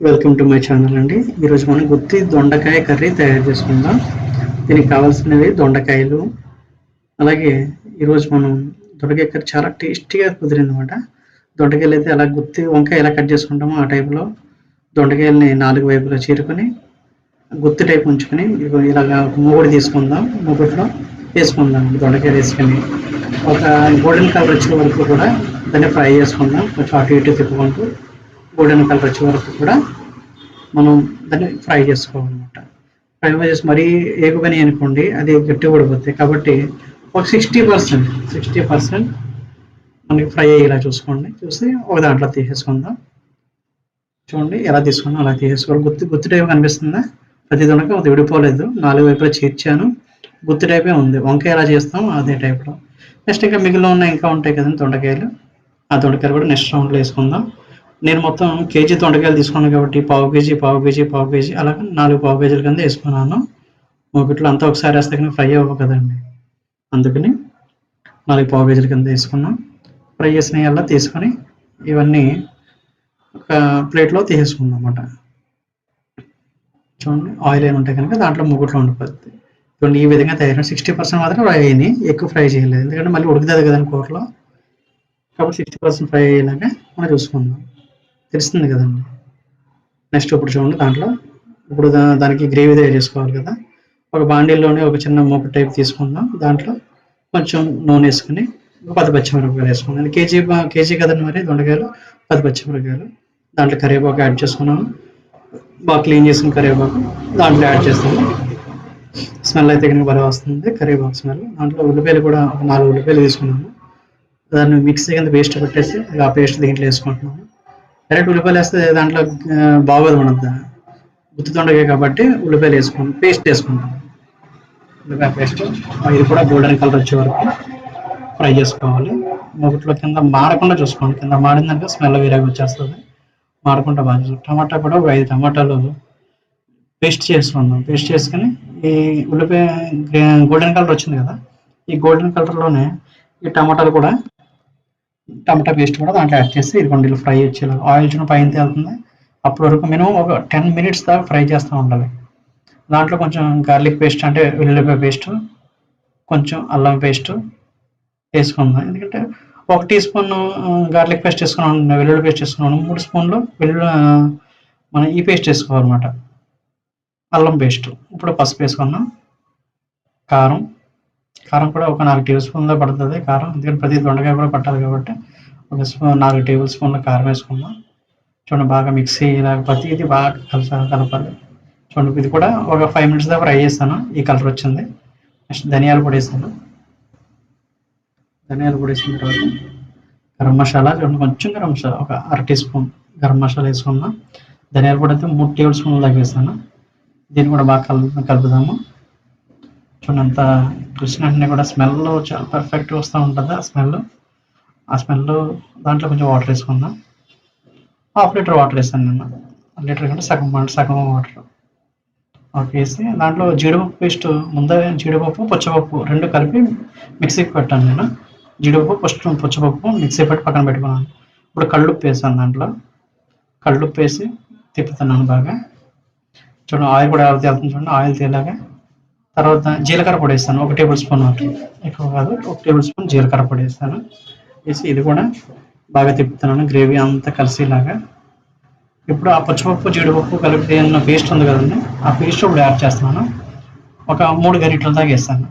Welcome to my channel అండి. ఈరోజు మనం గుత్తి దొండకాయ కర్రీ తయారు చేసుకుందాం. దీనికి కావాల్సినవి దొండకాయలు, అలాగే ఈరోజు మనం దొండకాయ కర్రీ చాలా టేస్టీగా కుదిరిందన్నమాట. దొండకాయలు అయితే అలా గుత్తి వంకాయ ఎలా కట్ చేసుకుంటామో ఆ టైప్లో దొండకాయలని 4 వైపులా చీరుకొని గుత్తి టైప్ ఉంచుకొని ఇలాగా మూగుడు తీసుకుందాం. మూగుడులో వేసుకుందాం దొండకాయలు వేసుకొని ఒక గోల్డెన్ కలర్ వచ్చే వరకు కూడా దాన్ని ఫ్రై చేసుకుందాం. కొంచెం అటు ఇటు తిప్పుకుంటూ గోల్డెన్ కలర్ వచ్చే వరకు కూడా మనం దాన్ని ఫ్రై చేసుకోవాలన్నమాట. ఫ్రై చేసి మరీ ఏగువని అనుకోండి అది గట్టి పడిపోతాయి. కాబట్టి ఒక 60% మనకి ఫ్రై అయ్యేలా చూసుకోండి. చూసి ఒక దాంట్లో తీసేసుకుందాం. చూడండి ఎలా తీసుకున్నా అలా తీసేసుకోవాలి. గుత్తి టైప్ కనిపిస్తుందా? ప్రతి దొండక అది విడిపోలేదు, 4 వైపులా చీర్చాను. గుత్తి టైపే ఉంది. వంకాయ ఎలా చేస్తాం అదే టైప్లో. నెక్స్ట్ ఇంకా మిగిలిన ఉన్న ఇంకా ఉంటాయి కదండి దొండకాయలు, ఆ దొండకాయలు కూడా నెక్స్ట్ రౌండ్లో వేసుకుందాం. నేను మొత్తం కేజీ దొండకాయలు తీసుకున్నాను కాబట్టి పావు కేజీ అలా 4 పావు కేజీల కింద వేసుకున్నాను. మూకిట్లో అంతా ఒకసారి వేస్తే కానీ ఫ్రై అవ్వవు కదండి, అందుకని 4 పావు కేజీల కింద వేసుకున్నాం. ఫ్రై చేసినవి అలా తీసుకొని ఇవన్నీ ఒక ప్లేట్లో తీసేసుకుందాం అన్నమాట. చూడండి ఆయిల్ ఏమి ఉంటాయి కనుక దాంట్లో మూకుట్లో ఉండిపోద్ది. చూడండి ఈ విధంగా తయారు 60% మాత్రం ఫ్రై అయ్యింది, ఎక్కువ ఫ్రై చేయలేదు ఎందుకంటే మళ్ళీ ఉడుకుతుంది కదండి కూరలో. కాబట్టి 60% ఫ్రై అయ్యేలాగా మనం చూసుకుందాం. తెలుస్తుంది కదండి. నెక్స్ట్ ఇప్పుడు చూడండి దాంట్లో ఇప్పుడు దానికి గ్రేవీ తయారు చేసుకోవాలి కదా. ఒక బాండీలోనే ఒక చిన్న మూకు టైప్ తీసుకుందాం. దాంట్లో కొంచెం నూనె వేసుకుని 10 పచ్చిమిరపకాయలు వేసుకున్నాను. కేజీ కదండి మరి దొండకాయలు, 10 పచ్చిమిరపకాయలు. దాంట్లో కరివేపాకు యాడ్ చేసుకున్నాను. బాగా క్లీన్ చేసుకుని కరివేపాకు దాంట్లో యాడ్ చేస్తాను. స్మెల్ అయితే కనుక బాగా వస్తుంది కరివేపాకు స్మెల్. దాంట్లో ఉల్లిపాయలు కూడా ఒక 4 ఉల్లిపాయలు తీసుకున్నాను. దాన్ని మిక్సీ కింద పేస్ట్ పెట్టేసి ఆ పేస్ట్ దీంట్లో వేసుకుంటున్నాను. డైరెక్ట్ ఉల్లిపాయలు వేస్తే దాంట్లో బాగోదు మనది గుత్తి దొండకాయ కాబట్టి ఉల్లిపాయలు వేసుకుంటాం, పేస్ట్ వేసుకుంటాం. ఉల్లిపాయ పేస్ట్ ఇది కూడా గోల్డెన్ కలర్ వచ్చే వరకు ఫ్రై చేసుకోవాలి. మూకుట్లో కింద మాడకుండా చూసుకోండి, కింద మాడిందంటే స్మెల్ వేరేగా వచ్చేస్తుంది. మాడకుండా బాగా చూసుకోండి. టమాటా కూడా ఒక 5 టమాటాలు పేస్ట్ చేసుకుందాం. పేస్ట్ చేసుకుని ఈ ఉల్లిపాయ గోల్డెన్ కలర్ వచ్చింది కదా, ఈ గోల్డెన్ కలర్లోనే ఈ టమాటాలు కూడా టమాటా పేస్ట్ కూడా దాంట్లో యాడ్ చేసి ఇది కొంచెం ఫ్రై వచ్చేలా ఆయిల్ చిన్న పైన తేలుతుంది. అప్పటి వరకు మినిమం ఒక 10 minutes దాకా ఫ్రై చేస్తూ ఉండాలి. దాంట్లో కొంచెం గార్లిక్ పేస్ట్ అంటే వెల్లుల్లిపాయ పేస్ట్, కొంచెం అల్లం పేస్ట్ వేసుకుందాం. ఎందుకంటే 1 టీ స్పూన్ గార్లిక్ పేస్ట్ వేసుకున్నాం, వెల్లుల్లి పేస్ట్ వేసుకున్నాను. 3 స్పూన్లు మనం ఈ పేస్ట్ వేసుకోవాలన్నమాట, అల్లం పేస్ట్. ఇప్పుడు పసుపు వేసుకున్నాం. కారం కూడా ఒక 4 టేబుల్ స్పూన్లో పడుతుంది కారం, ఎందుకంటే ప్రతి దొండకాయ కూడా పట్టాలి కాబట్టి ఒక 4 టేబుల్ స్పూన్ల కారం వేసుకుందాం. చూడండి బాగా మిక్సీ లేకపోతే ఇది బాగా కలపాలి. చూడండి ఇది కూడా ఒక 5 minutes దాకా ఫ్రై చేస్తాను. ఈ కలర్ వచ్చింది. నెక్స్ట్ ధనియాల పొడి వేస్తాను. ధనియాల పొడి వేసిన తర్వాత గరం మసాలా, చూడండి కొంచెం గరం మసాలా ఒక 1/2 టీ స్పూన్ గరం మసాలా వేసుకుందాం. ధనియాల పొడి అయితే 3 టేబుల్ స్పూన్ల దాకా వేస్తాను. దీన్ని కూడా బాగా కలుపుదాము. చూడండి అంత చూసినట్టునే కూడా స్మెల్ చాలా పర్ఫెక్ట్గా వస్తూ ఉంటుంది. ఆ స్మెల్ దాంట్లో కొంచెం వాటర్ వేసుకుందాం. 1/2 లీటర్ వాటర్ వేస్తాను నేను. లీటర్ కంటే సగం వాటర్ వేసి దాంట్లో జీడిపప్పు పేస్ట్, ముందే జీడిపప్పు పచ్చిపప్పు 2 కలిపి మిక్సీకి పెట్టాను నేను. జీడిపప్పు పచ్చిపప్పు మిక్సీ పెట్టి పక్కన పెట్టుకున్నాను. ఇప్పుడు కళ్ళుప్పు వేసాను. దాంట్లో కళ్ళుప్పు వేసి తిప్పుతున్నాను బాగా. చూడండి ఆయిల్ కూడా ఎలా తేలుతుంది చూడండి. ఆయిల్ తేలాగా తర్వాత జీలకర్ర పొడి వేస్తాను. 1 టేబుల్ స్పూన్, ఎక్కువ కాదు, 1 టేబుల్ స్పూన్ జీలకర్ర పొడి వేస్తాను. వేసి ఇది కూడా బాగా తిప్పుతున్నాను గ్రేవీ అంతా కలిసేలాగా. ఇప్పుడు ఆ పచ్చిపప్పు జీడిపప్పు కలిపి ఉన్న పేస్ట్ ఉంది కదండి, ఆ పేస్ట్ ఇప్పుడు యాడ్ చేస్తున్నాను. ఒక 3 గరిటెల దాకా వేస్తాను.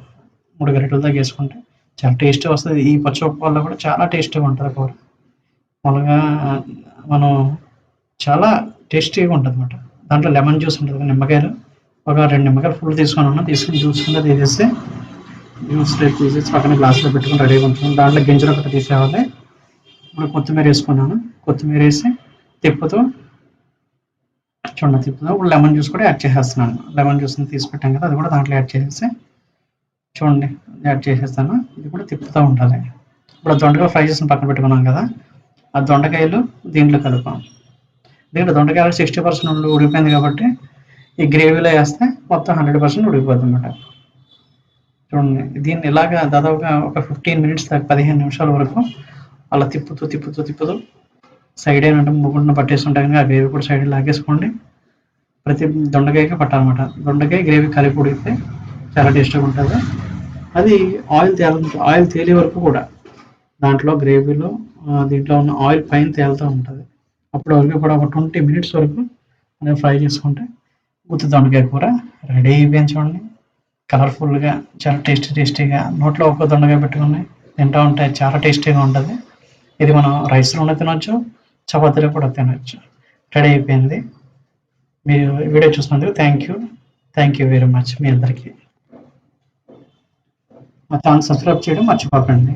3 గరిటెల దాకా వేసుకుంటే చాలా టేస్టీ వస్తుంది. ఈ పచ్చిపప్పు వల్ల కూడా చాలా టేస్టీగా ఉంటుంది కూర. మామూలుగా మనం చాలా టేస్టీగా ఉంటుంది అన్నమాట. దాంట్లో లెమన్ జ్యూస్ ఉంటుంది, నిమ్మకాయలు ఒక 2 నిమ్మకాయలు ఫుల్ తీసుకుని జ్యూస్ కింద తీసేసి తీసేసి పక్కన గ్లాసులో పెట్టుకుని రెడీగా ఉంచుకుని దాంట్లో గింజలు ఒకటి తీసేయాలి. ఇప్పుడు కొత్తిమీర వేసుకున్నాను. కొత్తిమీర వేసి తిప్పుతూ ఇప్పుడు లెమన్ జ్యూస్ కూడా యాడ్ చేసేస్తున్నాను. లెమన్ జ్యూస్ని తీసి పెట్టాం కదా, అది కూడా దాంట్లో యాడ్ చేసేసి చూడండి యాడ్ చేసేస్తాను. ఇది కూడా తిప్పుతూ ఉండాలి. ఇప్పుడు దొండకాయ ఫ్రై చేసిన పక్కన పెట్టుకున్నాం కదా, ఆ దొండకాయలు దీంట్లో కలుపాం. దీంట్లో దొండకాయలు 60% ఉడికిపోయింది కాబట్టి ఈ గ్రేవీలో వేస్తే మొత్తం 100% ఉడికిపోతుంది అన్నమాట. చూడండి దీన్ని ఇలాగా దాదాపుగా ఒక 15 minutes దాకా 15 నిమిషాల వరకు అలా తిప్పుతూ సైడ్ ఏంటంటే ముగ్గురుని పట్టేస్తుంటే కనుక ఆ గ్రేవీ కూడా సైడ్ లాగేసుకోండి. ప్రతి దొండకాయకి పట్టాలన్నమాట. దొండకాయ గ్రేవీ కలిపి ఉడికితే చాలా టేస్టీగా ఉంటుంది. అది ఆయిల్ తేలే వరకు కూడా దాంట్లో గ్రేవీలో దీంట్లో ఉన్న ఆయిల్ పైన తేలుతూ ఉంటుంది. అప్పటి వరకు కూడా ఒక 20 మినిట్స్ వరకు మనం ఫ్రై చేసుకుంటే గుత్తి దొండకాయ కూర రెడీ అయిపోయింది చూడండి. కలర్ఫుల్గా చాలా టేస్టీగా నోట్లో ఒక్క దొండకాయ పెట్టుకుని తింటూ ఉంటే చాలా టేస్టీగా ఉంటుంది. ఇది మనం రైస్లోనే తినొచ్చు, చపాతీలో కూడా తినొచ్చు. రెడీ అయిపోయింది. మీరు వీడియో చూసినందుకు థ్యాంక్ యూ వెరీ మచ్ మీ అందరికీ. మా ఛానల్ సబ్స్క్రైబ్ చేయడం మర్చిపోకండి.